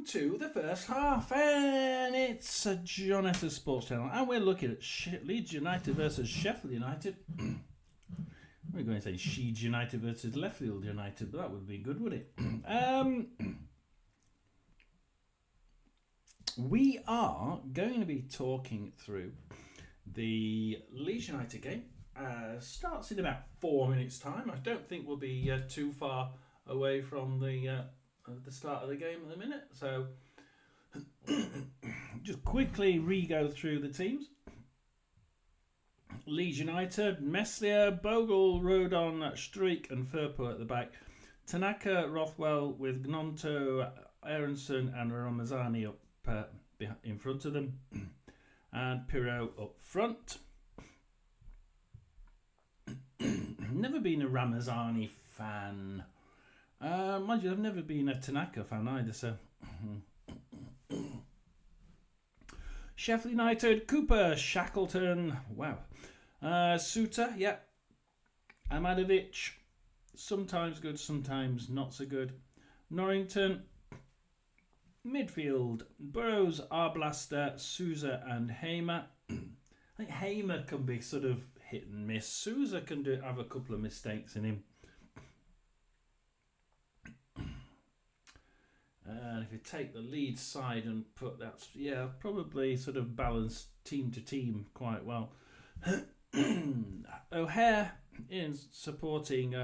to the first half, and it's a John Esser Sports Channel, and we're looking at Leeds United versus Sheffield United. We're going to say Sheeds United versus Sheffield United, but that would be good, would it? We are going to be talking through the Leeds United game. Starts in about 4 minutes' time. I don't think we'll be too far away from the start of the game at the minute. So just quickly re-go through the teams. Leeds United, Meslier, Bogle, Rodon, Streak and Firpo at the back. Tanaka, Rothwell with Gnonto, Aronson and Ramazani up in front of them. And Pirou up front. Never been a Ramazani fan. Mind you, I've never been a Tanaka fan either, so... Sheffield United, Cooper, Shackleton, wow. Suter, yeah. Amadovic, sometimes good, sometimes not so good. Norrington, midfield, Burrows, Arblaster, Souza and Hamer. I think Hamer can be sort of hit and miss. Souza can have a couple of mistakes in him. And if you take the Leeds side and put that, yeah, probably sort of balanced team to team quite well. O'Hare in supporting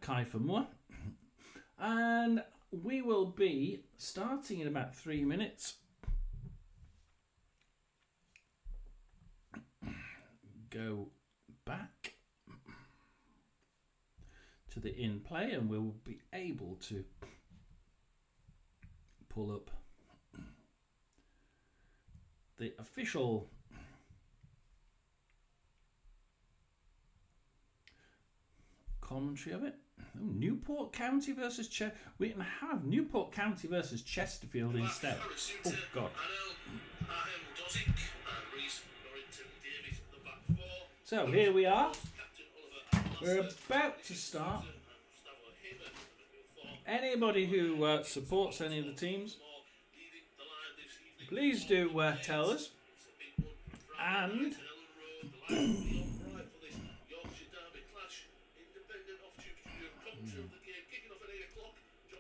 Kaifa Moore. And we will be starting in about 3 minutes. Go back to the in play and we'll be able to pull up the official commentary of it. Oh, Newport County versus we can have Newport County versus Chesterfield instead. Oh God. So here we are. We're about to start. Anybody who supports any of the teams, please do tell us. And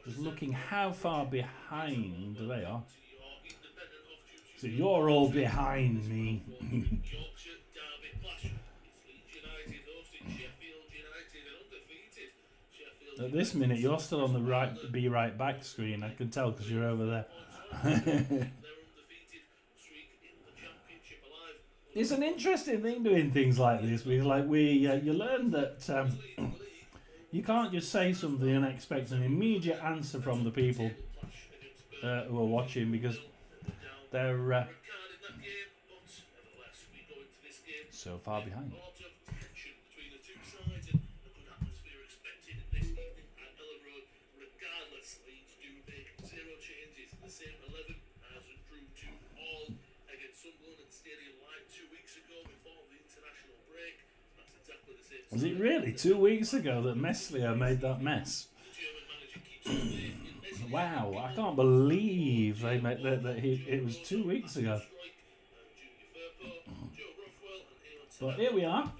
just looking how far behind they are. So you're all behind me. At this minute, you're still on the be right back screen. I can tell because you're over there. It's an interesting thing doing things like this. You learn that you can't just say something and expect an immediate answer from the people who are watching because they're so far behind. Was it really 2 weeks ago that Meslier made that mess? Wow, I can't believe they made it was 2 weeks ago. But here we are.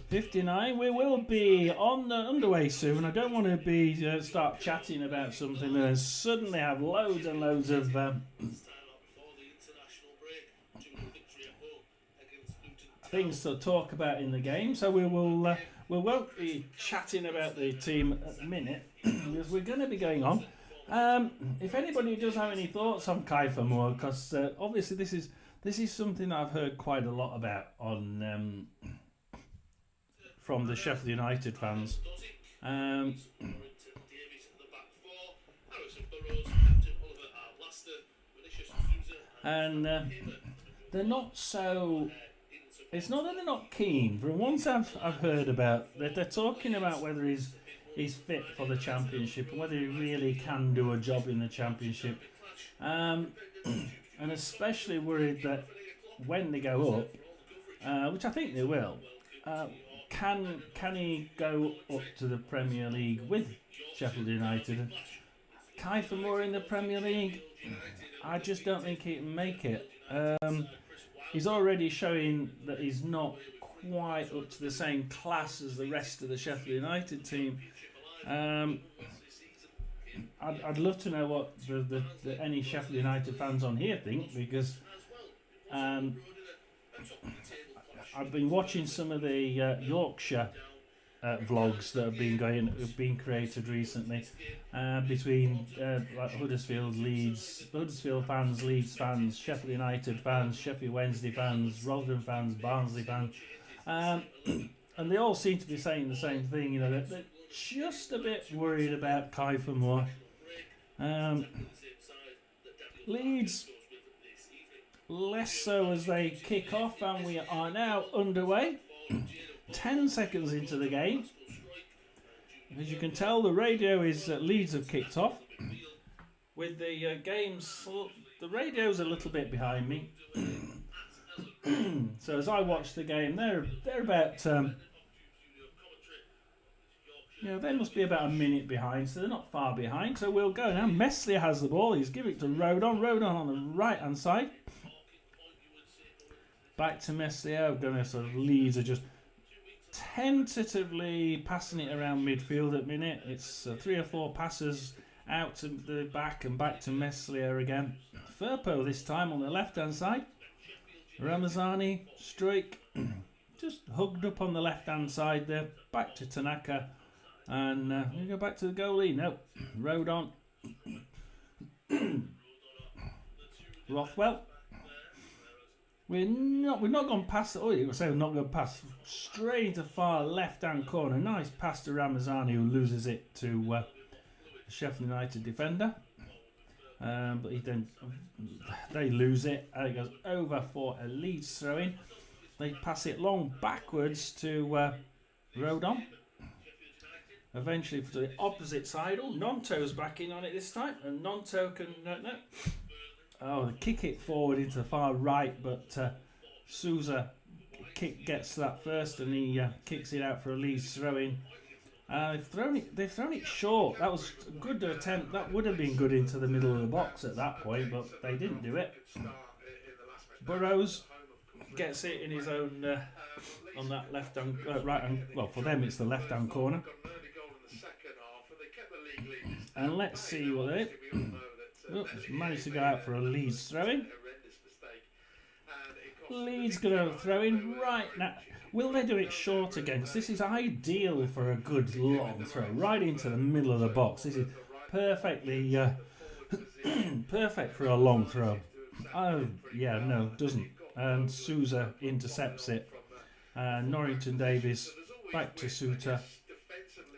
59. We will be on the underway soon. I don't want to be start chatting about something and suddenly have loads and loads of things to talk about in the game, so we won't be chatting about the team at the minute because we're going to be going on. If anybody does have any thoughts on Kaifa Moore, because obviously this is something that I've heard quite a lot about on from the Sheffield United fans. And they're not so. It's not that they're not keen. From once I've heard about that, they're talking about whether he's fit for the Championship and whether he really can do a job in the Championship. And especially worried that when they go up, which I think they will, can he go up to the Premier League with Sheffield United? Kiefer Moore in the Premier League, I just don't think he can make it. He's already showing that he's not quite up to the same class as the rest of the Sheffield United team. I'd love to know what the any Sheffield United fans on here think, because I've been watching some of the Yorkshire vlogs that have been created recently between like Huddersfield, Huddersfield fans, Leeds fans, Sheffield United fans, Sheffield Wednesday fans, Rotherham fans, Barnsley fans, and they all seem to be saying the same thing. You know, they're just a bit worried about Kiefer Moore. Leeds less so as they kick off, and we are now underway. 10 seconds into the game. As you can tell, the radio is Leeds have kicked off. With the games, the radio's a little bit behind me. So as I watch the game, they're about they must be about a minute behind, so they're not far behind. So we'll go now. Meslier has the ball. He's giving it to Rodon. Rodon on the right hand side. Back to Meslier. Going to sort of Leeds are just tentatively passing it around midfield at the minute. It's 3 or 4 passes out to the back and back to Meslier again. Firpo this time on the left hand side. Ramazani, Struik, just hugged up on the left hand side there. Back to Tanaka. And we go back to the goalie. No, Rodon. Rothwell. We've not gone past. Oh, you were saying we're not going past. Straight to far left hand corner. Nice pass to Ramazani, who loses it to the Sheffield United defender. But they lose it, and it goes over for a Leeds throw in. They pass it long backwards to Rodon. Eventually to the opposite side. Oh, Nonto's back in on it this time, and Nonto can they kick it forward into the far right, but Souza gets that first, and he kicks it out for a Leeds throw in. They've thrown it short. That was a good attempt. That would have been good into the middle of the box at that point, but they didn't do it. Burrows gets it in his own on that left hand, right hand. Well, for them it's the left hand corner. And let's see what they. Managed to go out for a Leeds throw in. Leeds going to throw in right now. Will they do it short again? Because this is ideal for a good long throw, right into the middle of the box. This is perfectly perfect for a long throw. Oh yeah, no, doesn't. And Souza intercepts it. Norrington Davies back to Suter,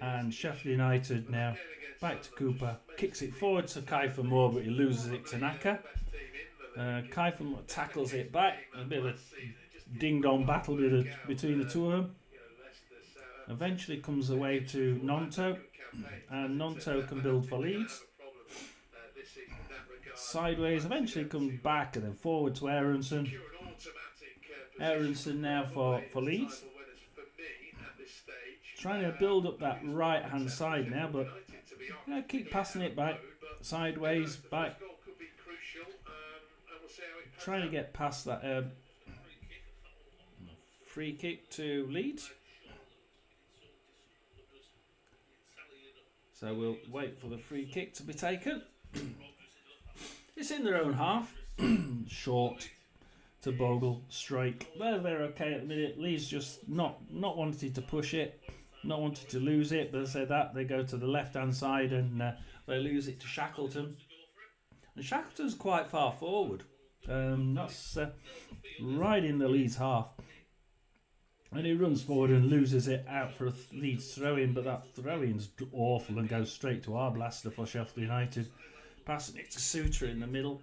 and Sheffield United now back to Cooper. Kicks it forward to Kiefer Moore, but he loses it to Naka. Kiefer Moore tackles it back. A bit of a ding-dong battle between the two of them. Eventually comes away to Nonto, and Nonto can build for Leeds. Sideways, eventually comes back and then forward to Aronson. Aronson now for Leeds. Trying to build up that right hand side now, but keep passing it back, sideways, back. Trying to get past that free kick to Leeds. So we'll wait for the free kick to be taken. It's in their own half. Short to Bogle, strike. They're okay at the minute. Leeds just not wanting to push it, not wanting to lose it. But they say that they go to the left hand side and they lose it to Shackleton. And Shackleton's quite far forward. That's right in the Leeds half. And he runs forward and loses it out for a Leeds throw-in, but that throw-in's awful and goes straight to Arblaster for Sheffield United. Passing it to Suter in the middle.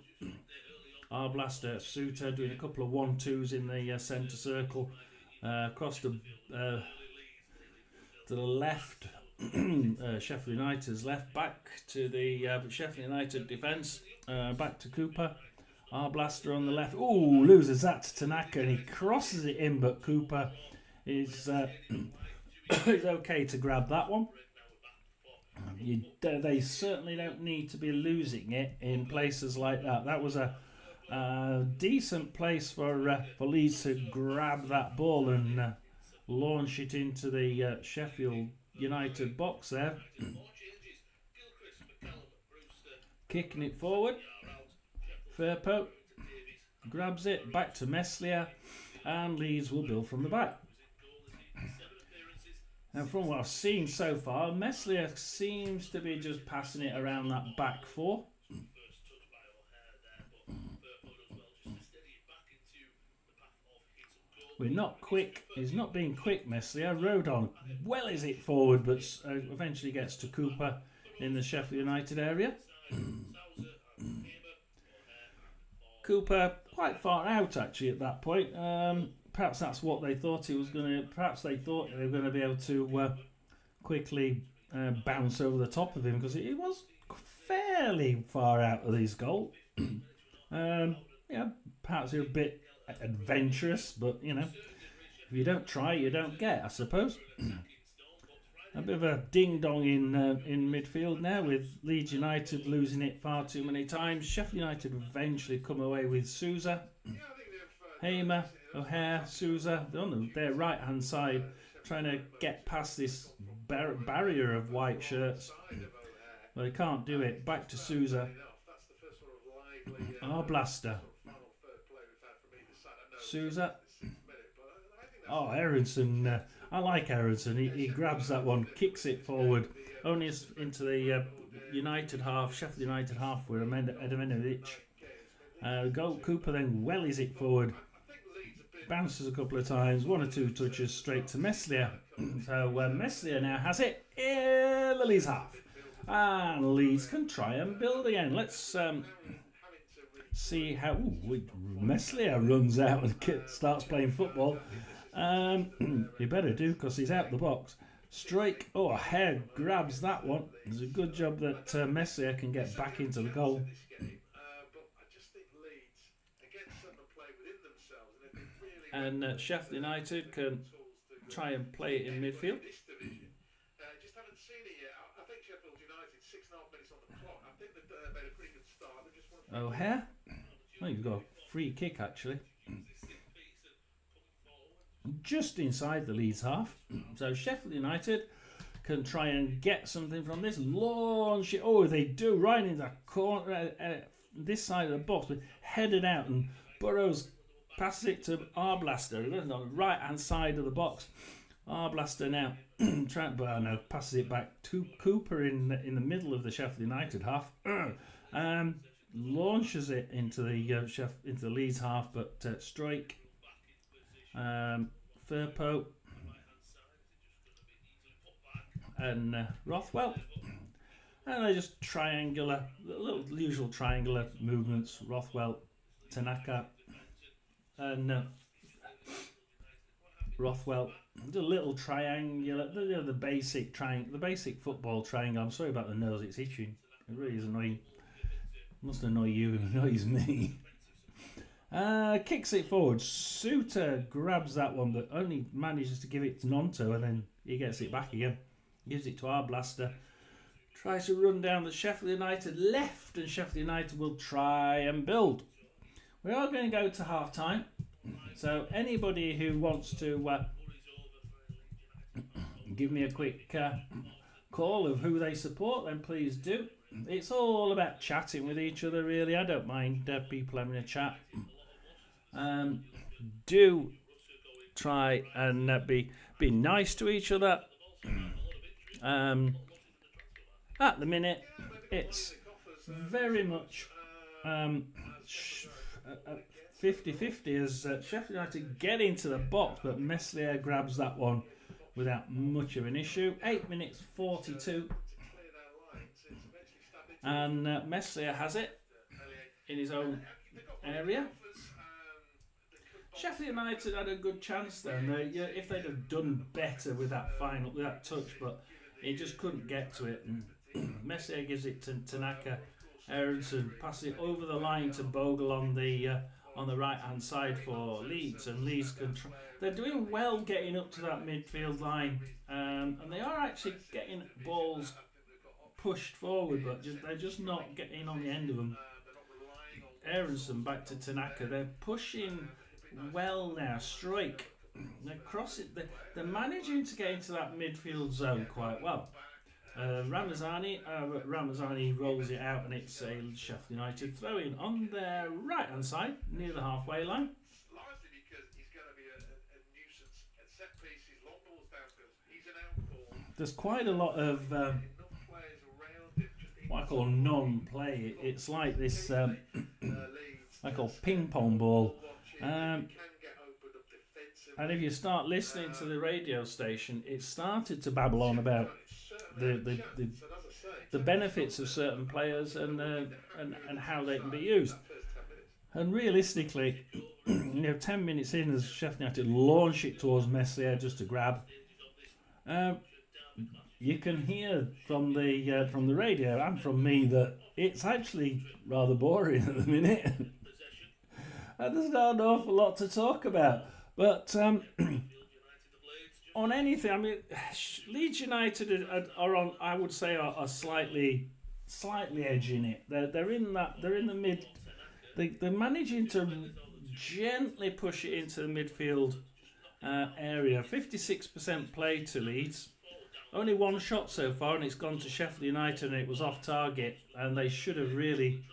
Arblaster, Suter doing a couple of 1-2s in the centre circle. Across to the left, Sheffield United's left, back to the Sheffield United defence. Back to Cooper. Arblaster on the left. Ooh, loses that to Tanaka, and he crosses it in, but Cooper is okay to grab that one. They certainly don't need to be losing it in places like that. That was a decent place for Leeds to grab that ball and launch it into the Sheffield United box there. Kicking it forward. Firpo grabs it, back to Meslier, and Leeds will build from the back. And from what I've seen so far, Meslier seems to be just passing it around that back four. We're not quick. He's not being quick, Meslier. Rodon well is it forward, but eventually gets to Cooper in the Sheffield United area. Cooper quite far out actually at that point. Perhaps that's what they thought he was going to. Perhaps they thought they were going to be able to quickly bounce over the top of him because he was fairly far out of his goal. Yeah, perhaps they're a bit adventurous, but you know, if you don't try, you don't get, I suppose. A bit of a ding-dong in midfield now with Leeds United losing it far too many times. Sheffield United eventually come away with Sousa, Hamer, O'Hare, Sousa. They're on their right-hand side trying to get past this barrier of white shirts. Well, they can't do it. Back to Sousa. Blaster. Sousa. Oh, Aronson. I like Aronson. He grabs that one, kicks it forward, only into the United half, Sheffield United half with Edeminovic. Goal Cooper then wellies it forward, bounces a couple of times, one or two touches straight to Meslier. So Meslier now has it in the Leeds half. And Leeds can try and build again. Let's see how Meslier runs out and starts playing football. He better do because he's out the box. Strike. Oh, Hare grabs that one. It's a good job that Meslier can get back into the goal. And Sheffield United can try and play it in midfield. Just haven't seen it yet. I think Sheffield United 6.5 minutes on the clock. I think they've made a pretty good start. O'Hare. Oh, you've got a free kick actually. Just inside the Leeds half. So Sheffield United can try and get something from this. Launch it. Oh, they do. Right in the corner. This side of the box. But headed out. And Burrows passes it to Blaster. On the right hand side of the box. Blaster now. Passes it back to Cooper in the middle of the Sheffield United half. Launches it into the Leeds half. But strike. Firpo and Rothwell, and they just little usual triangular movements. Rothwell, Tanaka, and Rothwell. The little triangular, the basic football triangle. I'm sorry about the nose; it's itching. It really is annoying. It must annoy you. It annoys me. Kicks it forward. Suter grabs that one, but only manages to give it to Nonto, and then he gets it back again. Gives it to Blaster. Tries to run down the Sheffield United left, and Sheffield United will try and build. We are going to go to half time, so anybody who wants to give me a quick call of who they support, then please do. It's all about chatting with each other, really. I don't mind people having a chat. Do try and be nice to each other. At the minute, it's very much 50-50 as Sheffield United get into the box, but Meslier grabs that one without much of an issue. 8 minutes 42. And Meslier has it in his own area. Sheffield United had a good chance there, and if they'd have done better with that touch, but he just couldn't get to it. And Meslier gives it to Tanaka. Aronson passes it over the line to Bogle on the right hand side for Leeds, and Leeds can. They're doing well getting up to that midfield line, and they are actually getting balls pushed forward, but they're just not getting on the end of them. Aronson back to Tanaka. They're pushing well now. Strike. They're crossing. They're managing to get into that midfield zone quite well. Ramazani rolls it out, and it's a Sheffield United throw in on their right hand side near the halfway line. Largely because he's going to be a nuisance at set pieces, long balls downfield. He's an outball. There's quite a lot of what I call non-play. It's like this, I call ping pong ball. And if you start listening to the radio station, it started to babble on about the benefits of certain players and how they can be used. And realistically, 10 minutes in, as Sheffield United launch it towards Messier just to grab, you can hear from the radio and from me that it's actually rather boring at the minute. And there's not an awful lot to talk about. But on anything, I mean, Leeds United are on. I would say are slightly edging it. They're in the mid. They're managing to gently push it into the midfield area. 56% play to Leeds. Only one shot so far, and it's gone to Sheffield United, and it was off target. And they should have really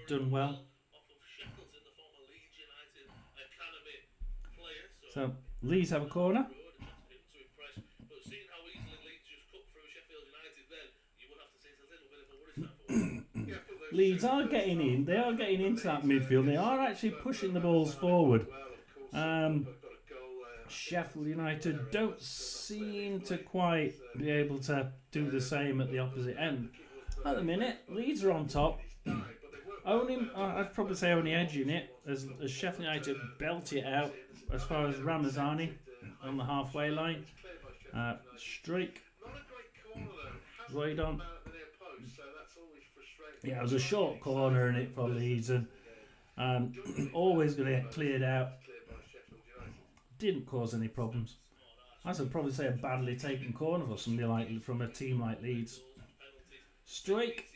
done well. So Leeds have a corner. Leeds are getting in. They are getting into that midfield. They are actually pushing the balls forward. Sheffield United don't seem to quite be able to do the same at the opposite end. At the minute, Leeds are on top. I'd probably say only edging it as Sheffield United belt it out as far as Ramazani on the halfway line. Strike. Right on. Yeah, it was a short corner in it for Leeds, and always going to get cleared out. Didn't cause any problems. I'd probably say a badly taken corner for somebody from a team like Leeds. Strike.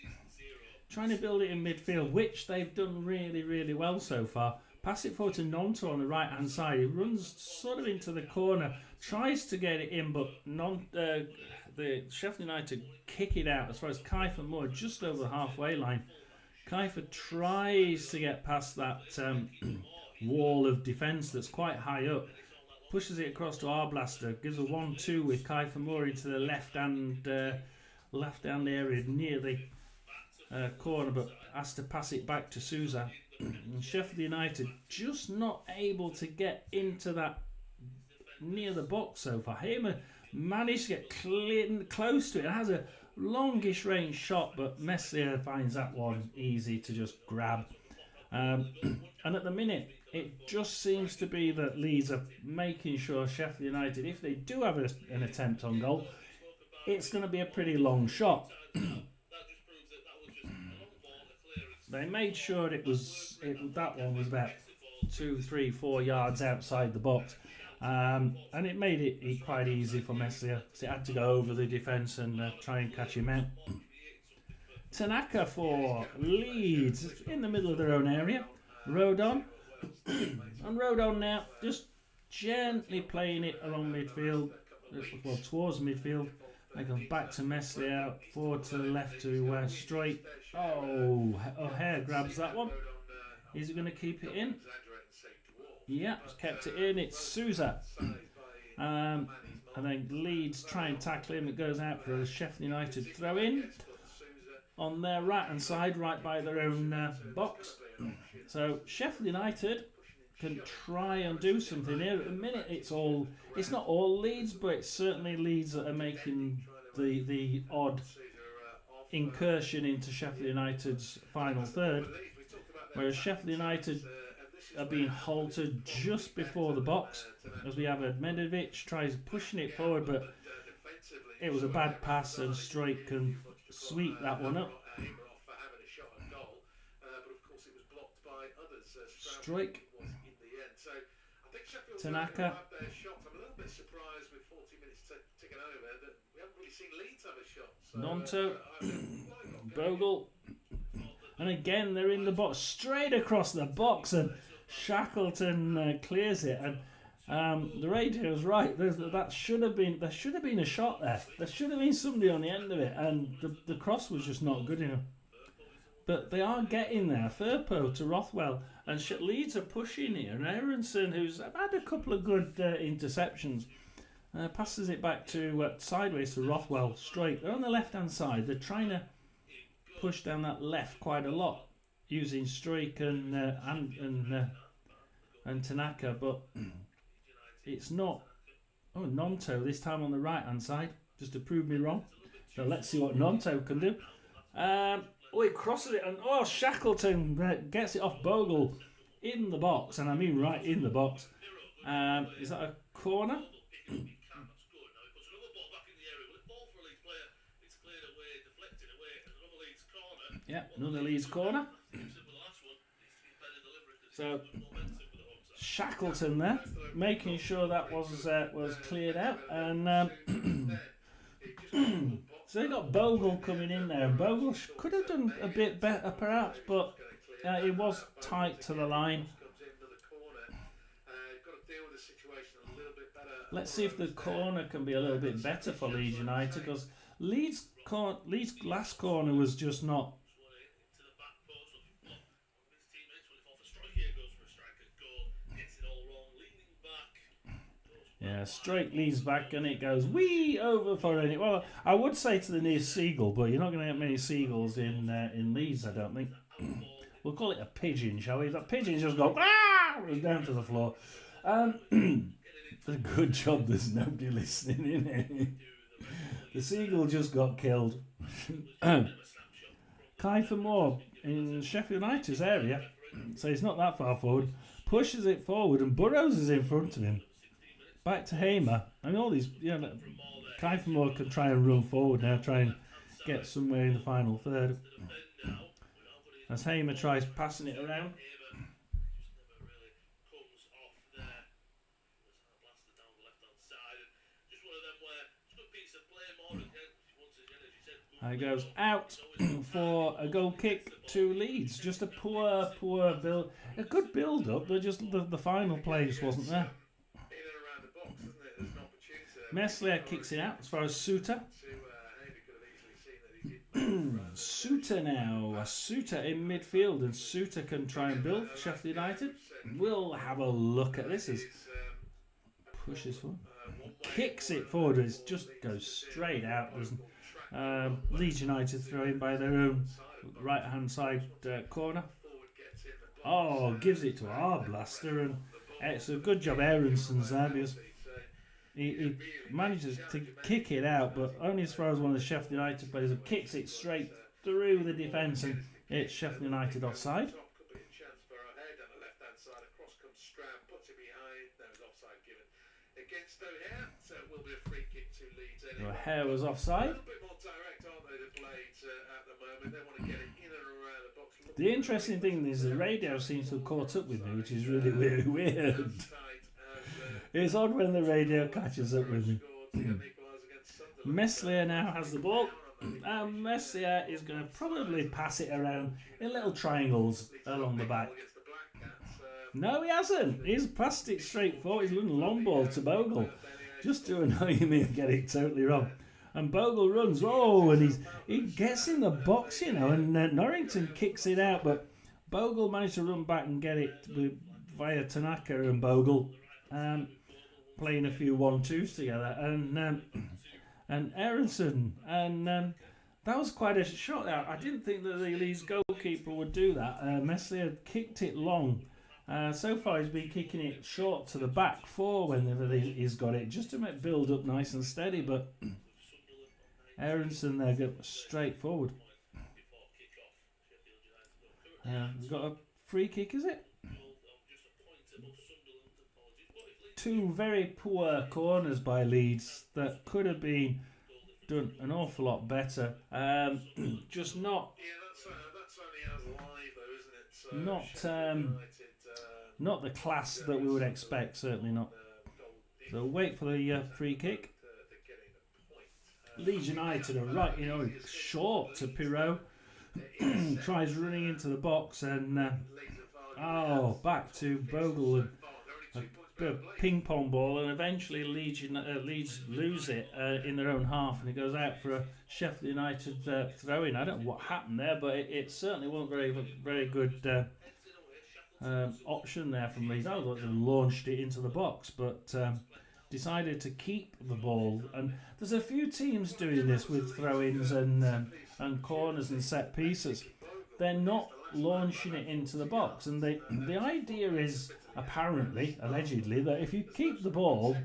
Trying to build it in midfield, which they've done really, really well so far. Pass it forward to Nonto on the right hand side. He runs sort of into the corner, tries to get it in, but the Sheffield United kick it out as far as Kiefer Moore just over the halfway line. Kiefer tries to get past that wall of defence that's quite high up, pushes it across to Arblaster, gives a 1-2 with Kiefer Moore into the left hand area near the corner, but has to pass it back to Souza. And Sheffield United just not able to get into that near the box so far. Hamer managed to get close to it. It has a longish range shot, but Messier finds that one easy to just grab. And at the minute, it just seems to be that Leeds are making sure Sheffield United, if they do have an attempt on goal, it's going to be a pretty long shot. They made sure that one was about 2, 3, 4 yards outside the box, and it made it quite easy for Messier. So it had to go over the defence and try and catch him out. Tanaka for Leeds in the middle of their own area. Rodon and Rodon now just gently playing it along midfield, well towards midfield. They come back to Messier, forward to the left to Straight. O'Hare grabs that one. Is he going to keep it in? Yeah, kept it in. It's Souza. And then Leeds try and tackle him. It goes out for a Sheffield United throw in on their right hand side, right by their own box. So Sheffield United can try and do something here. At the minute, it's not all Leeds, but it's certainly Leeds that are making the odd incursion into Sheffield United's final third, whereas Sheffield United are being halted just before the box as we have Medvedev tries pushing it forward, but it was a bad pass and Strike can sweep that one up. Strike. Tanaka. seen Leeds have a shot. So, Nonto, like Bogle, and again they're in the box, straight across the box, and Shackleton clears it. And the radio's right. There should have been a shot there. There should have been somebody on the end of it, and the cross was just not good enough. But they are getting there. Firpo to Rothwell, and Leeds are pushing here. And Aronson, who's had a couple of good interceptions, passes it back to sideways to Rothwell straight. They're on the left-hand side. They're trying to push down that left quite a lot using Struik and Tanaka, but it's not. Oh, Nonto this time on the right-hand side, just to prove me wrong. So let's see what Nonto can do. He crosses it, and Shackleton gets it off Bogle in the box, and I mean right in the box. Is that a corner? Yeah, another Leeds corner. So Shackleton there, making sure that was cleared out, and so they got Bogle coming in there. Bogle could have done a bit better perhaps, but it was tight to the line. Let's see if the corner can be a little bit better for Leeds United, because Leeds' last corner was just not. Yeah, straight Leeds back, and it goes wee over for any. Well, I would say to the nearest seagull, but you're not going to get many seagulls in Leeds, I don't think. We'll call it a pigeon, shall we? That pigeon just go down to the floor. It's a good job there's nobody listening in here. The seagull just got killed. Kiefer Moore in Sheffield United's area, so he's not that far forward, pushes it forward, and Burrows is in front of him. Back to Hamer. I mean, all these, Kiefer Moore can try and run forward now, try and get somewhere in the final third. As Hamer tries passing it around. It goes out for a goal kick to Leeds. Just a poor build. A good build up, but just the final play just wasn't there. Meslier kicks it out as far as Suter. Suter now. Suter in midfield, and Suter can try and build for Sheffield United. We'll have a look at this as pushes forward. Kicks it forward, it just goes straight out. Leeds United throw in by their own right hand side corner. Gives it to Arblaster, and it's a good job Aronson's there, because he manages to kick it out, but only as far as one of the Sheffield United players, who kicks it straight through the defence, and it's Sheffield United offside. O'Hare was offside. The interesting thing is the radio seems to have caught up with me, which is really, really weird. It's odd when the radio catches up with me. Meslier now has the ball. Meslier is going to probably pass it around in little triangles along the back. No, he hasn't. He's passed it straight forward. He's run a long ball to Bogle, just to annoy me and get it totally wrong. And Bogle runs, and he gets in the box, and Norrington kicks it out, but Bogle managed to run back and get it via Tanaka and Bogle, playing a few 1-2s together, and Aronson, and that was quite a shot out. I didn't think that the Leeds goalkeeper would do that. Meslier kicked it long. So far he's been kicking it short to the back four whenever he's got it, just to make build up nice and steady, but Aronson there got straight forward. We've got a free kick, is it? Two very poor corners by Leeds that could have been done an awful lot better. Just not. Not the class that we would expect. Certainly not. So wait for the free kick. Leeds United are right, short to Pirot. Tries running into the box and back to Bogle and a bit of ping pong ball, and eventually Leeds lose it in their own half, and it goes out for a Sheffield United throw-in. I don't know what happened there, but it certainly wasn't very good option there from Leeds. I thought they launched it into the box, but decided to keep the ball. And there's a few teams doing this with throw-ins and corners and set pieces. They're not launching it into the box, and the idea is allegedly, that if you keep the ball,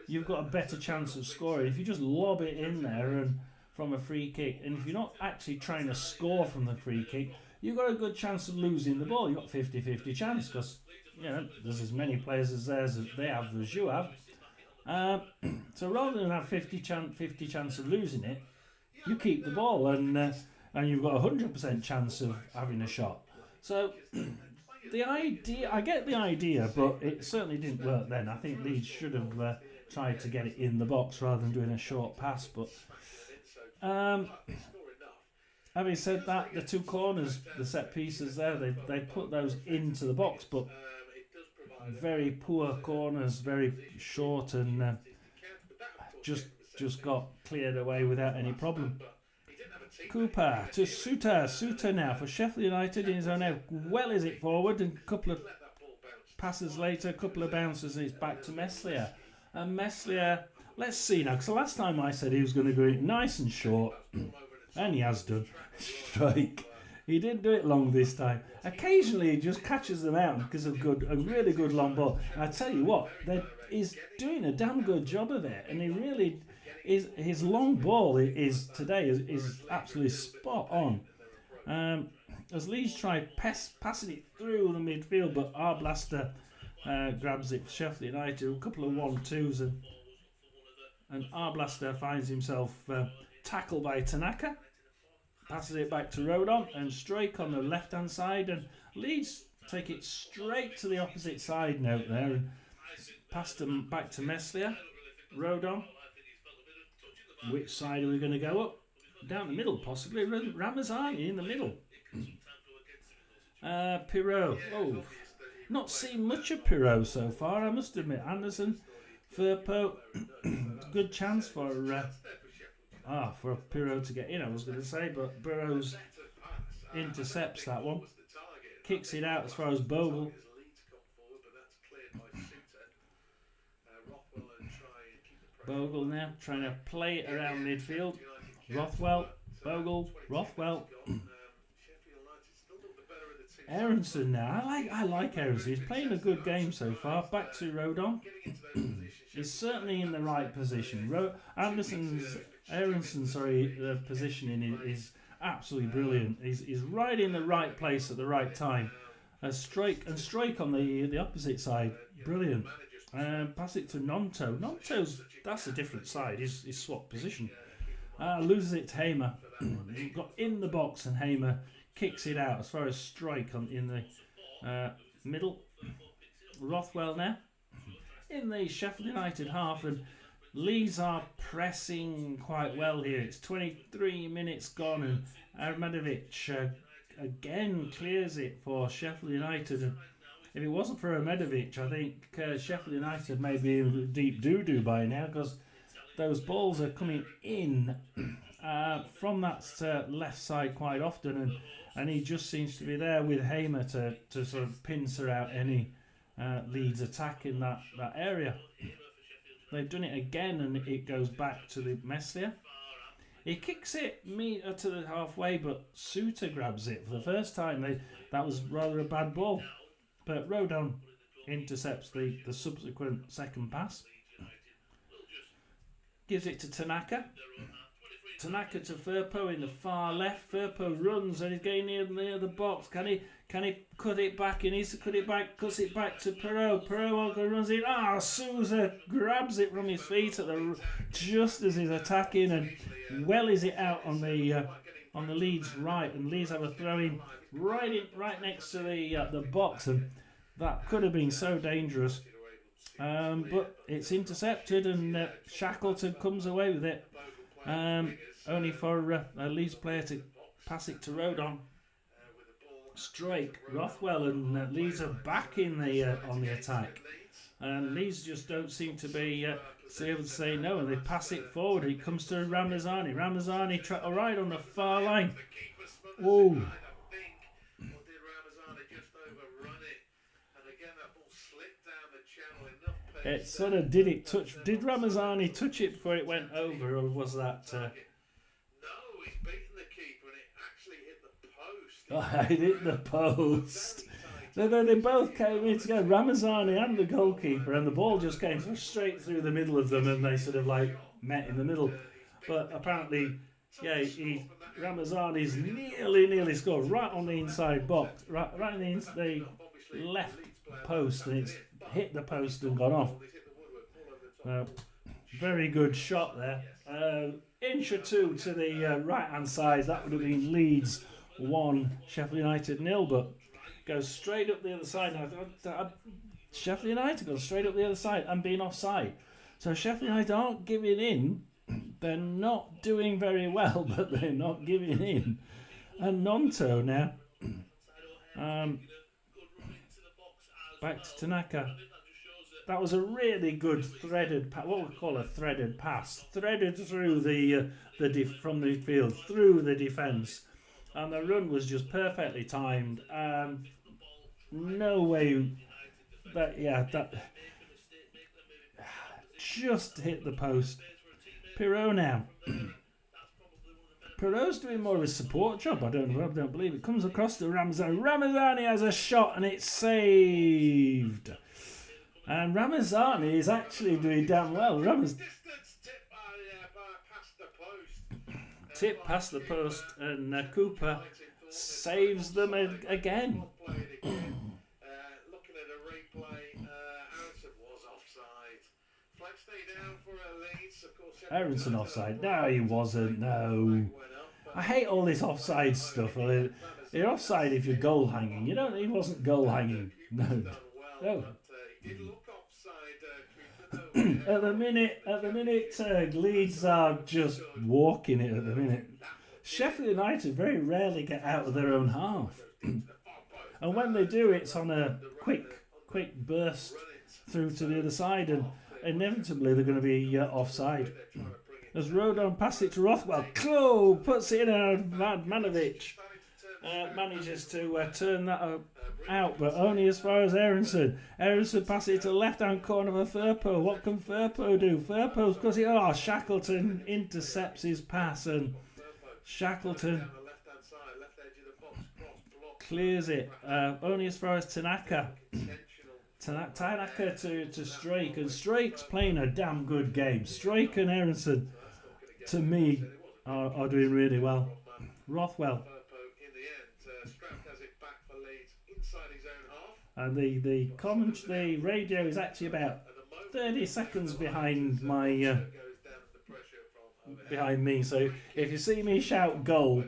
you've got a better chance of scoring. If you just lob it in there and from a free kick, and if you're not actually trying to score from the free kick, you've got a good chance of losing the ball. You've got 50-50 chance because there's as many players as they have as you have. So rather than have 50 chance of losing it, you keep the ball and you've got a 100% chance of having a shot. So I get the idea, but it certainly didn't work then. I think Leeds should have tried to get it in the box rather than doing a short pass. But having said that, the two corners, the set pieces there, they put those into the box, but very poor corners, very short, and just got cleared away without any problem. Cooper to Suter now for Sheffield United in his own end. Well, is it forward, and a couple of passes later, a couple of bounces, and it's back to Meslier. And Meslier, let's see now, because the last time I said he was going to go in nice and short, and he has done. Strike. He didn't do it long this time. Occasionally he just catches them out because of a really good long ball. And I tell you what, he's doing a damn good job of it, and he really is. His long ball is absolutely spot on. As Leeds try passing it through the midfield, but Arblaster grabs it for Sheffield United. A couple of 1-2s, and Arblaster finds himself tackled by Tanaka. Passes it back to Rodon and Strake on the left-hand side, and Leeds take it straight to the opposite side now there and pass them back to Meslier. Rodon. Which side are we going to go up? Down the middle, possibly. Ramazani in the middle. Pirot. Oh, not seen much of Pirot so far, I must admit. Anderson, Firpo, good chance for Pirot to get in, I was going to say, but Burrows intercepts that one. Kicks it out as far as Bogle. Bogle now trying to play it around midfield. Rothwell, Bogle, Rothwell. Aronson now. I like Aronson. He's playing a good game so far. Back to Rodon. He's certainly in the right position. Aronson's positioning is absolutely brilliant. He's right in the right place at the right time. Strike on the opposite side, brilliant. Pass it to Nonto. That's a different side. He's swapped position. Loses it to Hamer. Got in the box, and Hamer kicks it out as far as Strike in the middle. Rothwell now in the Sheffield United half, and Leeds are pressing quite well here. It's 23 minutes gone, and Armadovic again clears it for Sheffield United. And if it wasn't for Armadovic, I think Sheffield United may be in deep doo-doo by now, because those balls are coming in from that left side quite often, and he just seems to be there with Hamer to sort of pincer out any Leeds attack in that area. They've done it again, and it goes back to the Meslier. He kicks it meter to the halfway, but Suter grabs it for the first time. That was rather a bad ball. But Rodon intercepts the subsequent second pass. Gives it to Tanaka. Tanaka to Firpo in the far left. Firpo runs and he's getting near the box. Can he cut it back? He needs to cut it back. Cuts it back to Pirot. Pirot runs in. Souza grabs it from his feet just as he's attacking, and wellies it out on the Leeds right. And Leeds have a throw in right next to the box, and that could have been so dangerous. But it's intercepted, and Shackleton comes away with it. Only for a Leeds player to pass it to Rodon. Strike, Rothwell and Leeds are back in the on the attack. And Leeds just don't seem to be able to say no, and they pass it forward. It comes to Ramazani. Ramazani right on the far line. Oh. It sort of did it touch. Did Ramazani touch it before it went over, or was that? No, he's beaten the keeper and it actually hit the post. Oh, it hit the post. They both came in together, Ramazani and the goalkeeper, and the ball just came straight through the middle of them, and they sort of like met in the middle. But apparently, yeah, Ramazani's nearly scored right on the inside box, right in the left post, and it's hit the post and gone off. Very good shot there. Inch or two to the right hand side. That would have been Leeds 1, Sheffield United 0, but goes straight up the other side. Now, Sheffield United goes straight up the other side and being offside. So Sheffield United aren't giving in. They're not doing very well, but they're not giving in. And Nonto now. Back to Tanaka. That was a really good threaded, what we call a threaded pass, threaded through from the field through the defence, and the run was just perfectly timed. No way that just hit the post. Pirot now. Pirot's doing more of a support job. I don't believe it. Comes across to Ramazani. Ramazani has a shot and it's saved. And Ramazani is actually doing damn well. Tip past the post, and Cooper saves them again. Looking at a replay, Aronson was offside. Flag stay down for Leeds. Of course, Aronson offside? No, he wasn't. No. I hate all this offside stuff. You're offside if you're goal hanging. He wasn't goal hanging. No. At the minute, Leeds are just walking it. At the minute, Sheffield United very rarely get out of their own half, and when they do, it's on a quick burst through to the other side, and inevitably they're going to be offside. As Rodon passes it to Rothwell, puts it in, and Manovic manages to turn that out, but only as far as Aronson. Aronson passes it to the left-hand corner of Firpo. What can Firpo do? Firpo's because Shackleton intercepts his pass, and Shackleton clears it. Only as far as Tanaka. Tanaka to Strake, and Strake's playing a damn good game. Strake and Aronson, to me, are doing really well. Rothwell. And the radio is actually about 30 seconds behind behind me. So if you see me shout goal,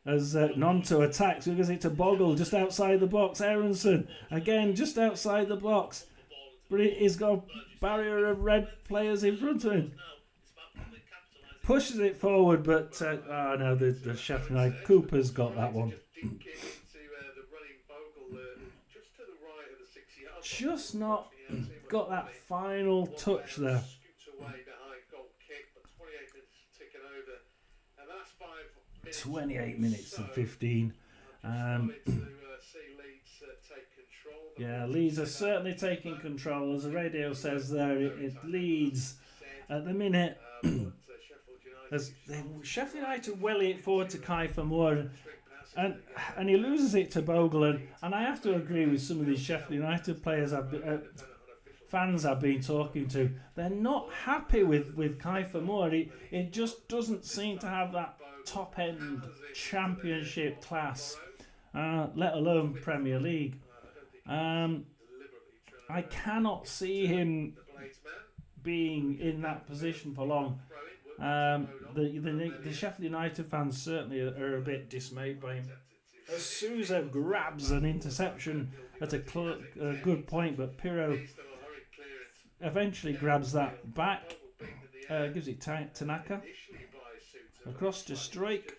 as Nonto attacks, gives it to Bogle just outside the box. Aronson again just outside the box, but he's got a barrier of red players in front of him. Pushes it forward, but the Sheffield United Cooper's got that one. Just not got that final touch there. 28 minutes and 15. Yeah, Leeds are certainly taking control. As the radio says there, it Leeds at the minute. As Sheffield United welly it forward to Kiefer Moore, and he loses it to Bogle, and I have to agree with some of these Sheffield United players fans I've been talking to. They're not happy with Kiefer Moore. It just doesn't seem to have that top end championship class, let alone Premier League. I cannot see him being in that position for long. The Sheffield United fans certainly are a bit dismayed by him. Sousa grabs an interception at a good point, but Pirot eventually grabs that back, Gives it Tanaka. Across to Strike.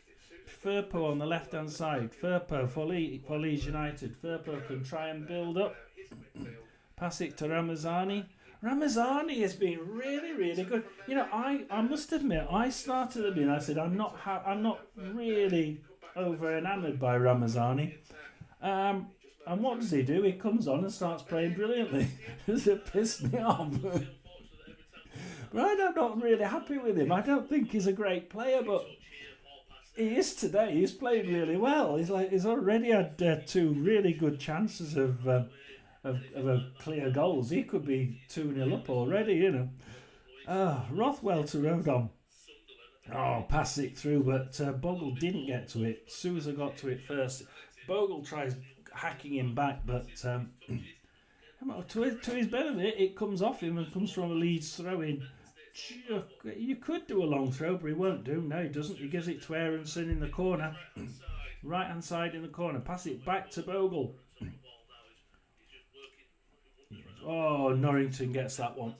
Firpo on the left hand side. Firpo for Leeds United. Firpo can try and build up. Pass it to Ramazani. Ramazani has been really, really good. You know, I must admit, I started him in. I said I'm not really over enamoured by Ramazani. And what does he do? He comes on and starts playing brilliantly. It pissed me off. But I'm not really happy with him. I don't think he's a great player, but he is today. He's playing really well. He's already had 2 really good chances of a clear goals. He could be 2-0 up already, you know. Rothwell to Rodon. Pass it through, but Bogle didn't get to it. Sousa got to it first. Bogle tries hacking him back, but to his benefit, it comes off him and comes from a Leeds throw-in. You could do a long throw, but he won't do. No, he doesn't. He gives it to Aronson in the corner. Right-hand side in the corner. Pass it back to Bogle. Norrington gets that one.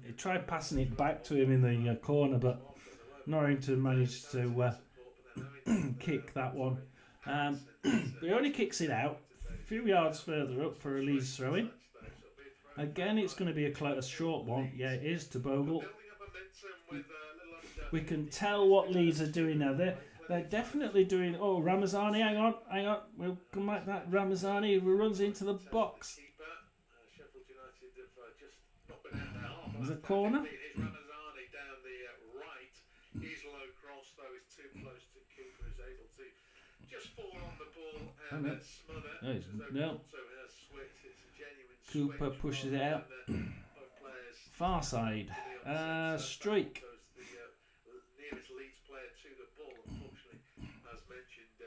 He tried passing it back to him in the corner, but Norrington managed to kick that one. He only kicks it out a few yards further up for a Leeds throw-in. Again, it's going to be a short one. Yeah, it is to Bogle. We can tell what Leeds are doing now. They're definitely doing... Ramazani, hang on. We'll come back to that. Ramazani who runs into the box. There's a corner. Ramazani down the right. His low cross, though, is too close to Cooper, is able to just fall on the ball and smother. No. Cooper pushes it out. Far side. Strike.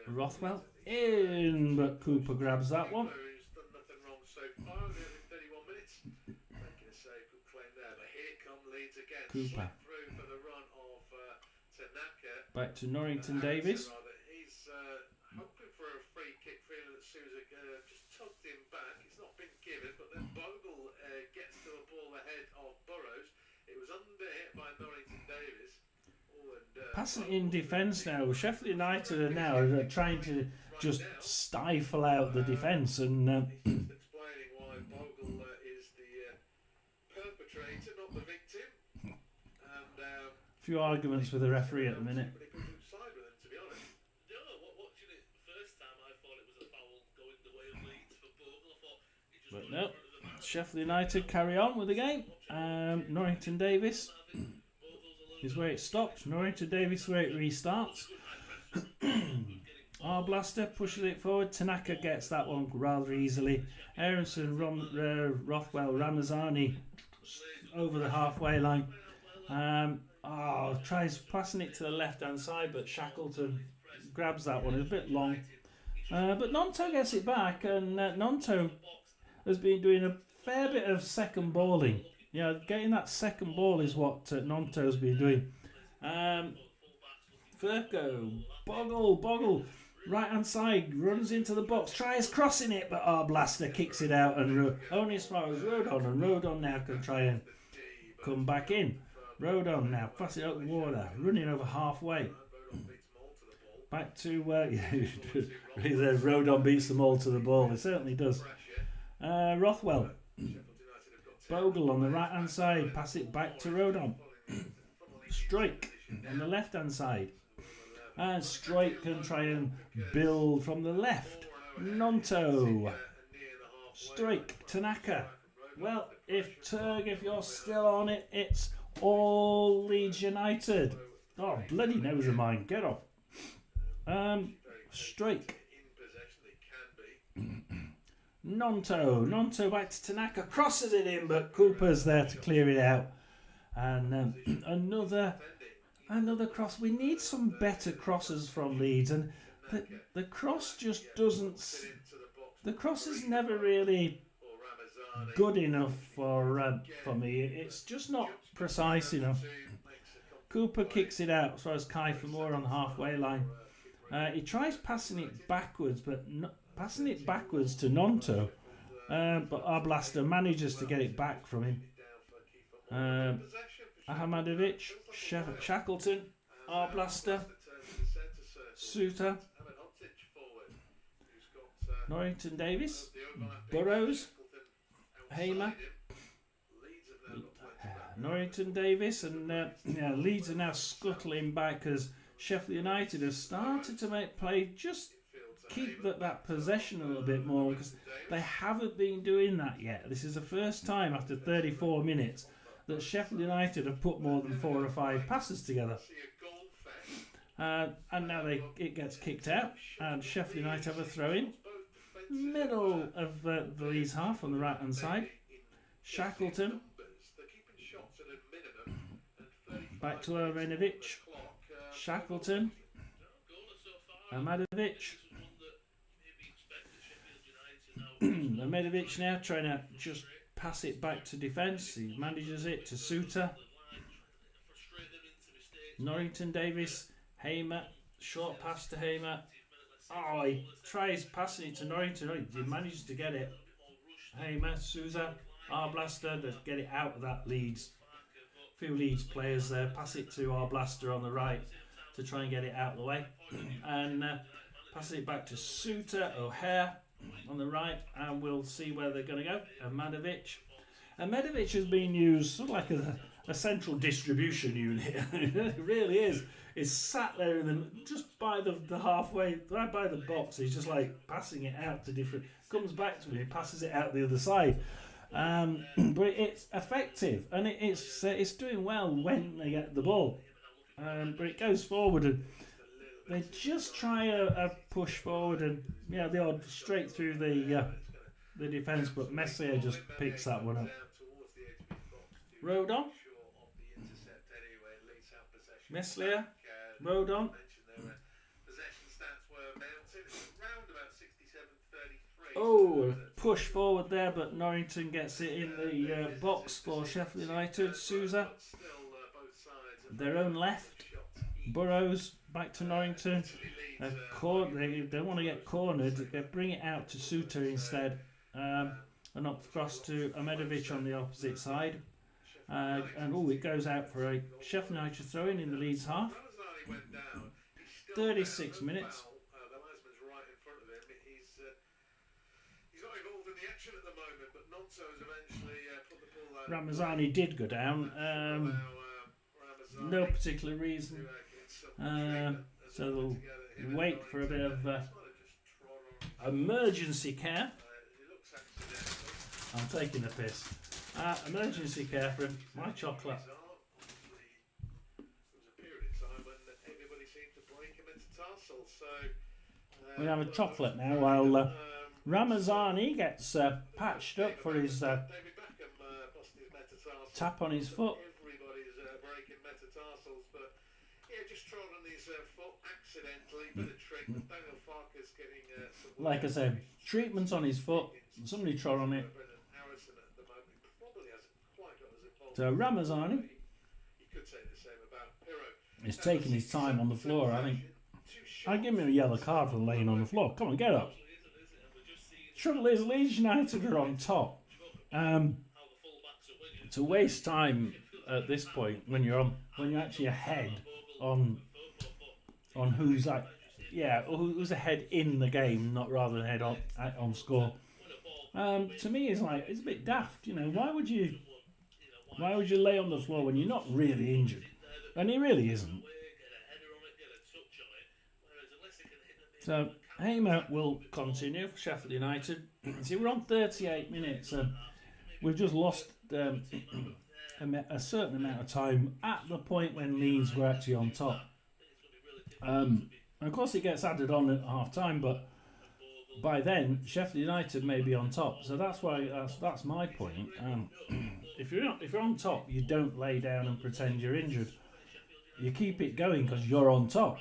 Rothwell in, but Cooper grabs that one. Cooper. Back to Norrington Davis. He's hoping for a free kick, feeling that Sousa just tugged him back. It's not been given, but then Bogle gets to the ball ahead of Burrows. It was under hit by Norrington Davis. Passing in defence now. Sheffield United are now trying to just stifle out the defence and explaining why Bogle is the perpetrator, not the victim. And a few arguments with the referee at the minute. But no, Sheffield United carry on with the game. Norrington Davis is where it stops. Norrington Davis where it restarts. Blaster pushes it forward. Tanaka gets that one rather easily. Aronson, Rothwell, Ramazani over the halfway line. Tries passing it to the left hand side, but Shackleton grabs that one. It's a bit long. But Nonto gets it back, and Nonto has been doing a fair bit of second balling. Getting that second ball is what Nonto's been doing. Furco, Bogle, right hand side, runs into the box, tries crossing it, but Blaster kicks it out, and only as far as Rodon, and Rodon now can try and come back in. Rodon now, pass it up the water, running over halfway. Back to Rodon beats them all to the ball. It certainly does. Rothwell, Bogle on the right hand side, pass it back to Rodon. Strike on the left hand side, and Strike can try and build from the left. Nonto, Strike, Tanaka. Well, if you're still on it, it's all Leeds United. Bloody nose of mine, get off. Strike. Nonto back to Tanaka, crosses it in, but Cooper's there to clear it out. And another cross. We need some better crosses from Leeds, and the cross just doesn't. The cross is never really good enough for me. It's just not precise enough. Cooper kicks it out as far as Kai Famore on the halfway line. He tries passing it backwards, but passing it backwards to Nonto, but our Blaster manages to get it back from him. Ahmadovic, Shackleton, Arblaster, Suter, Norrington Davis, Burrows, Hamer, Norrington Davis, and Leeds are now scuttling back as Sheffield United have started to make play, just keep that possession a little bit more, because they haven't been doing that yet. This is the first time after 34 minutes that Sheffield United have put more than 4 or 5 passes together. And now it gets kicked out, and Sheffield United have a throw-in. Middle of the Leeds half on the right-hand side. Shackleton. Back to Armenovic. Shackleton. Ahmadovic. Ahmadovic now trying to just pass it back to defence. He manages it to Suter. Norrington Davis. Hamer. Short pass to Hamer. Oh, he tries passing it to Norrington. He manages to get it. Hamer, Souza, Arblaster to get it out of that Leeds. A few Leeds players there. Pass it to Arblaster on the right to try and get it out of the way. And pass it back to Suter, O'Hare on the right. And we'll see where they're going to go. Ahmadovic. Ahmadovic has been used sort of like a central distribution unit. It really is. Is sat there just by the halfway, right by the box. He's just like passing it out to different. Comes back to me, passes it out the other side. But it's effective, and it's doing well when they get the ball. But it goes forward, and they just try a push forward, and the odd straight through the defence. But Messier just picks that one up. Rodon. Messier. Rodon. Oh, push forward there, but Norrington gets it in the box for Sheffield United. Souza, their own left. Burrows, back to Norrington. They want to get cornered. They bring it out to Suter instead. And up across to Ahmadovic on the opposite side. And it goes out for a Sheffield United throw-in the Leeds half. 36 minutes. The linesman's right in front of him. He's not involved in the action at the moment, but Nonso has eventually put the ball out. Ramazani did go down. No particular reason. So they'll wait for a bit of emergency care. I'm taking the piss. Emergency care for him. My chocolate. We have a chocolate now while Ramazani gets patched up for his tap on his foot. Everybody's breaking metatarsals, but just trod on his foot accidentally. Bit of trick. Daniel Farker's getting some. Like I said, treatment on his foot. Somebody trod on it. So Ramazani is taking his time on the floor. I think I'd give him a yellow card for laying on the floor. Come on, get up. Trouble is, Leeds United are on top. To waste time at this point when you're actually ahead on who's who's ahead in the game, not rather than ahead on score. To me, it's a bit daft. Why would you lay on the floor when you're not really injured? And he really isn't. So Hamer will continue for Sheffield United. See, we're on 38 minutes. We've just lost a certain amount of time at the point when Leeds were actually on top. And of course, it gets added on at half time, but by then Sheffield United may be on top. So that's my point. If you're on top, you don't lay down and pretend you're injured. You keep it going because you're on top.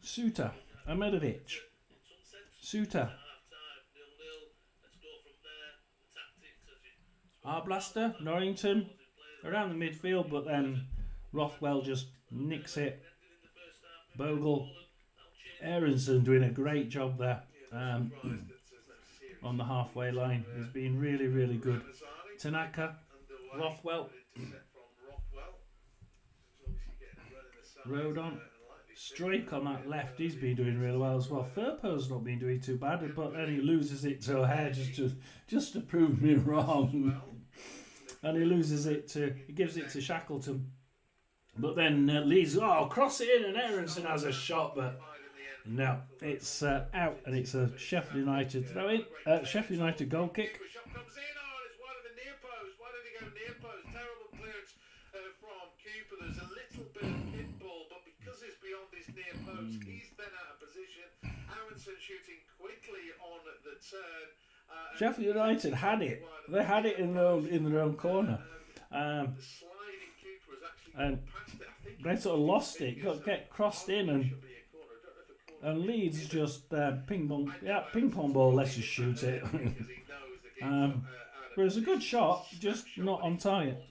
Suter, Ahmadovic. Suter. Arblaster, Norrington, around the midfield, but then Rothwell just nicks it. Bogle, Aronson doing a great job there on the halfway line. He's been really, really good. Tanaka, Rothwell. Intercept from Rothwell. Who's obviously getting a run in the side. Rodon. Strike on that left, he's been doing really well as well. Firpo's not been doing too bad, but then he loses it to O'Hare just to prove me wrong. And he gives it to Shackleton. But then Leeds, cross it in, and Aronson has a shot, but no, it's out, and it's a Sheffield United throw in. Sheffield United goal kick. There's a little bit of pinball, but because it's beyond his near post, he's then out of position. Aronson shooting quickly on the turn. Sheffield United had it. They had it in their own corner. And they sort of lost it, get crossed in, and Leeds just ping pong ball, let's just shoot it. But it's a good shot, just not on target.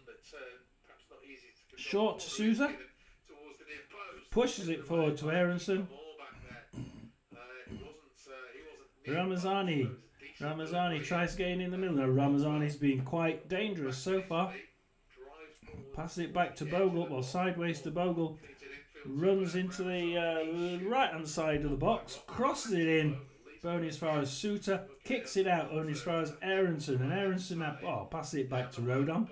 Short to Souza, pushes it forward to Aronson. Ramazani tries getting in the middle. Now Ramazani's been quite dangerous so far. Passes it back to Bogle, or sideways to Bogle. Runs into the right hand side of the box, crosses it in. Only as far as Souter, kicks it out only as far as Aronson, and Aronson passes it back to Rodon.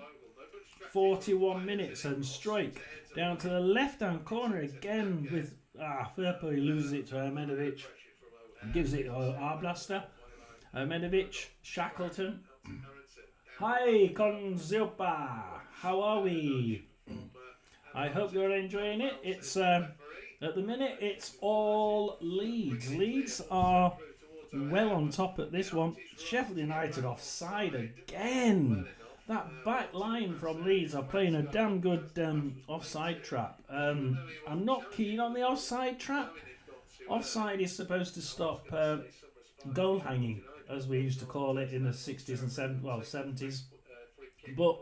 41 minutes and strike down to the left hand corner again with Firpo. He loses it to Ahmedovic, gives it to Arblaster. Ahmedovic, Shackleton. Hi Konzilpa, how are we? I hope you're enjoying it. It's at the minute it's all Leeds. Leeds are well on top at this one. Sheffield United offside again. That back line from Leeds are playing a damn good offside trap. I'm not keen on the offside trap. Offside is supposed to stop goal hanging, as we used to call it in the 60s and 70s. But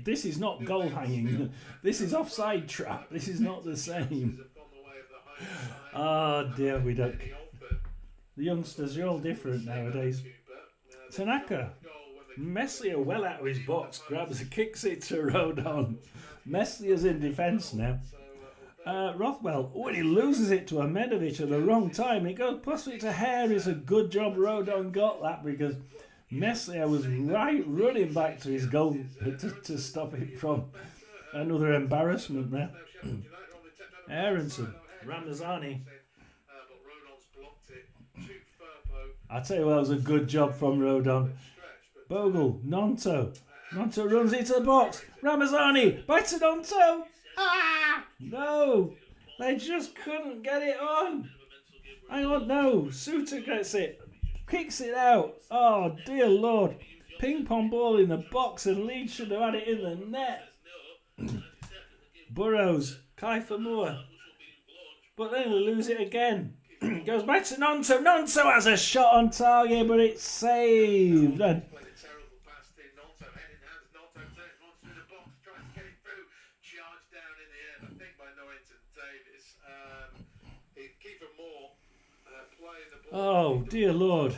this is not goal hanging. This is offside trap. This is not the same. Oh dear, we don't. The youngsters are all different nowadays. Tanaka. Meslier well out of his box, kicks it to Rodon. Meslier's in defence now. Rothwell, he loses it to Ahmedovic at the wrong time. It goes plus it to Hare. It's a good job Rodon got that, because Meslier was running back to his goal to stop it from another embarrassment there. Aronson, Ramazani. I tell you what, it was a good job from Rodon. Bogle, Nonto runs into the box. Ramazani, back to Nonto. No, they just couldn't get it on. Hang on, no, Souter gets it, kicks it out. Oh dear Lord, ping pong ball in the box, and Leeds should have had it in the net. Burrows, Kiefer Moore, but then they lose it again. Goes back to Nonto. Nonto has a shot on target, but it's saved. And oh dear Lord.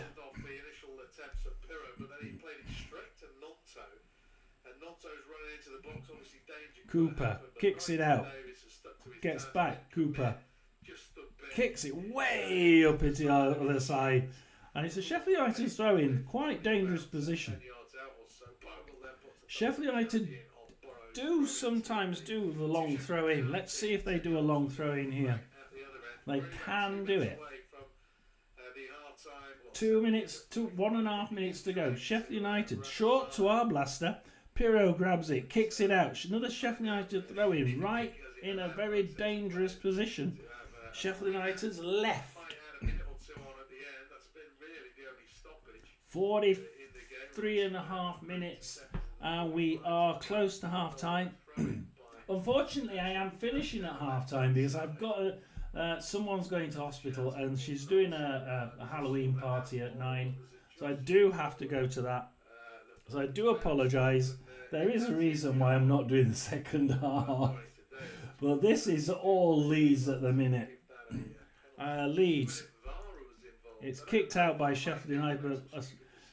Cooper kicks it out. Gets back. Cooper kicks it way up into the other side. And it's a Sheffield United throw in. Quite dangerous position. Sheffield United do sometimes do the long throw in. Let's see if they do a long throw in here. They can do it. 1.5 minutes to go. Sheffield United short to Arblaster. Pirro grabs it, kicks it out. Another Sheffield United throw in, right in a very dangerous position. Sheffield United's left. 43.5 minutes, and we are close to half time. Unfortunately, I am finishing at half time because I've got someone's going to hospital and she's doing a Halloween party at 9, so I do have to go to that. So I do apologise. There is a reason why I'm not doing the second half, but this is all Leeds at the minute. Leeds. It's kicked out by Sheffield United, but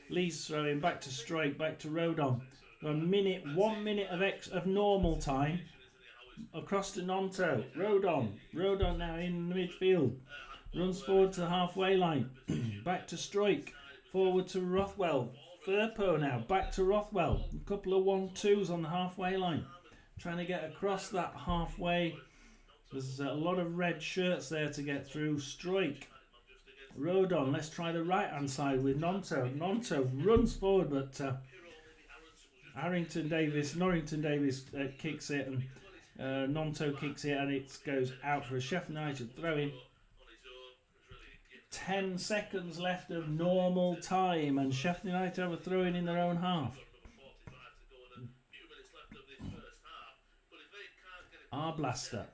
Leeds throwing back to Strike, back to Rodon. 1 minute of normal time. Across to Nonto. Rodon now in the midfield. Runs forward to the halfway line. Back to Stroik. Forward to Rothwell. Firpo now. Back to Rothwell. A couple of 1-2s on the halfway line. Trying to get across that halfway. There's a lot of red shirts there to get through. Stroik. Rodon. Let's try the right hand side with Nonto. Nonto runs forward, but Norrington Davis kicks it, and Nonto kicks it, and it goes out for a Sheffield United throw-in. 10 seconds left of normal time, and Sheffield United have a throw-in in their own half. Our blaster.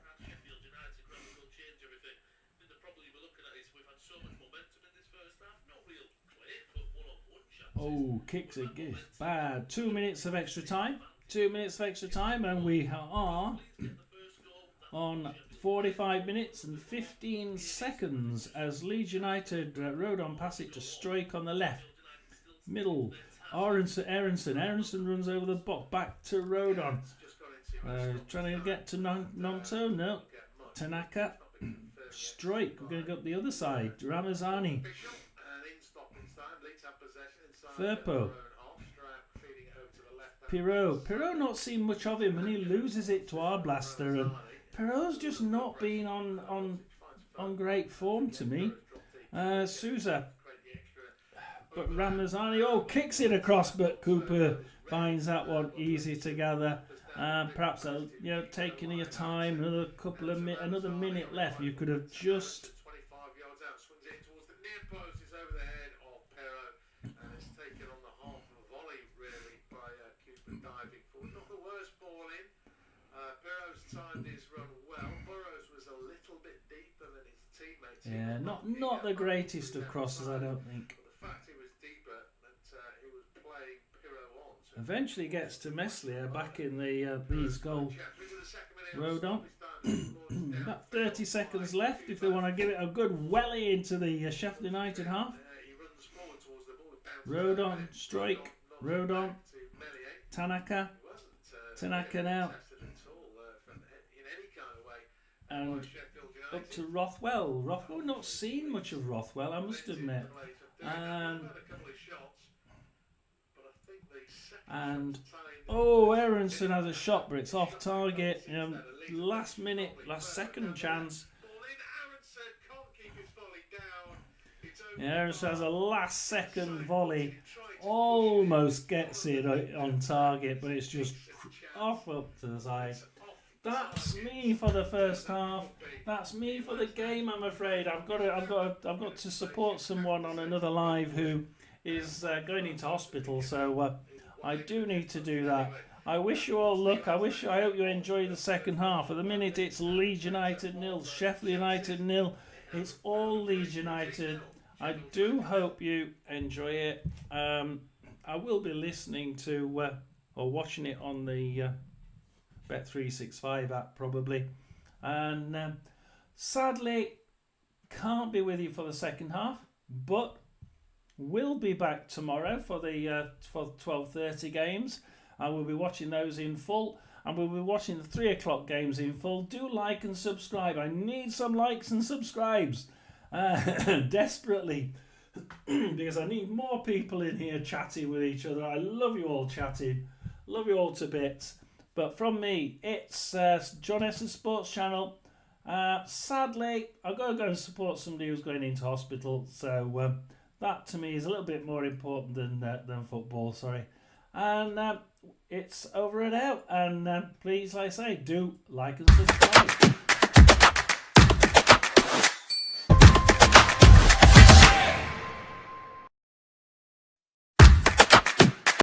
Oh, kicks a gift. Bad. 2 minutes of extra time. 2 minutes of extra time, and we are on 45 minutes and 15 seconds as Leeds United Rodon pass it to Stroik on the left. Middle. Aronson runs over the box. Back to Rodon. Trying to get to Nonto. No. Tanaka. Stroik. We're going to go up the other side. Ramazani. Firpo. Pirot not seen much of him, and he loses it to our blaster, and Pirot's just not been on great form to me. Souza. But Ramazani kicks it across, but Cooper finds that one easy to gather. Perhaps taking your time, another minute left. You could have just timed his run well. Burrows was a little bit deeper than his teammates. Yeah, not the greatest of crosses, I don't think. But the fact he was deeper meant he was playing Pirro on. So eventually gets to Meslier back in the Leeds goal. Rodon. About 30 seconds left if they want to give it a good welly into the Sheffield United half. Rodon, Stroik, Rodon, Tanaka now. And up to Rothwell. Rothwell, not seen much of Rothwell, I must admit. And Aronson has a shot, but it's off target. Last second chance. Aronson has a last second volley. Almost gets it on target, but it's just off up to the side. That's me for the first half. That's me for the game. I'm afraid I've got to support someone on another live who is going into hospital. So I do need to do that. I wish you all luck. I hope you enjoy the second half. At the minute, it's Leeds United 0, Sheffield United 0. It's all Leeds United. I do hope you enjoy it. I will be listening to or watching it on the Bet365 app probably, and sadly can't be with you for the second half, but we'll be back tomorrow for the 12:30 games. I will be watching those in full, and we'll be watching the 3 o'clock games in full. Do like and subscribe. I need some likes and subscribes desperately because I need more people in here chatting with each other. I love you all chatting, love you all to bits. But from me, it's John Essen's Sports Channel. Sadly, I've got to go and support somebody who's going into hospital. So that to me is a little bit more important than football. Sorry. And it's over and out. And please, like I say, do like and subscribe.